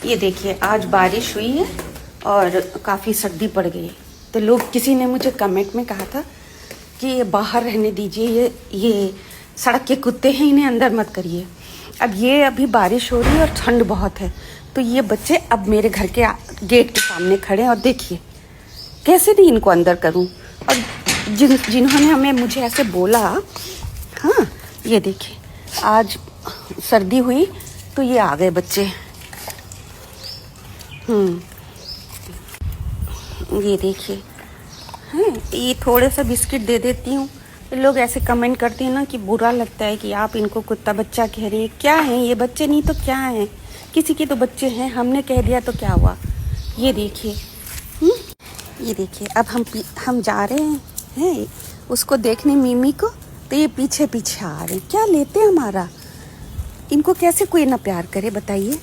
ये देखिए आज बारिश हुई है और काफ़ी सर्दी पड़ गई। तो लोग किसी ने मुझे कमेंट में कहा था कि ये बाहर रहने दीजिए, ये सड़क के कुत्ते हैं, इन्हें अंदर मत करिए। अब ये अभी बारिश हो रही है और ठंड बहुत है, तो ये बच्चे अब मेरे घर के गेट के सामने खड़े हैं और देखिए कैसे नहीं इनको अंदर करूं। और जिन्होंने मुझे ऐसे बोला, हाँ ये देखिए आज सर्दी हुई तो ये आ गए बच्चे। ये देखिए हैं, ये थोड़े सा बिस्किट दे देती हूँ। लोग ऐसे कमेंट करते हैं ना कि बुरा लगता है कि आप इनको कुत्ता बच्चा कह रही हैं। क्या है ये, बच्चे नहीं तो क्या हैं, किसी के तो बच्चे हैं, हमने कह दिया तो क्या हुआ। ये देखिए ये देखिए अब हम जा रहे हैं उसको देखने, मिमी को, तो ये पीछे पीछे आ रहे हैं। क्या लेते हैं हमारा, इनको कैसे कोई ना प्यार करे बताइए।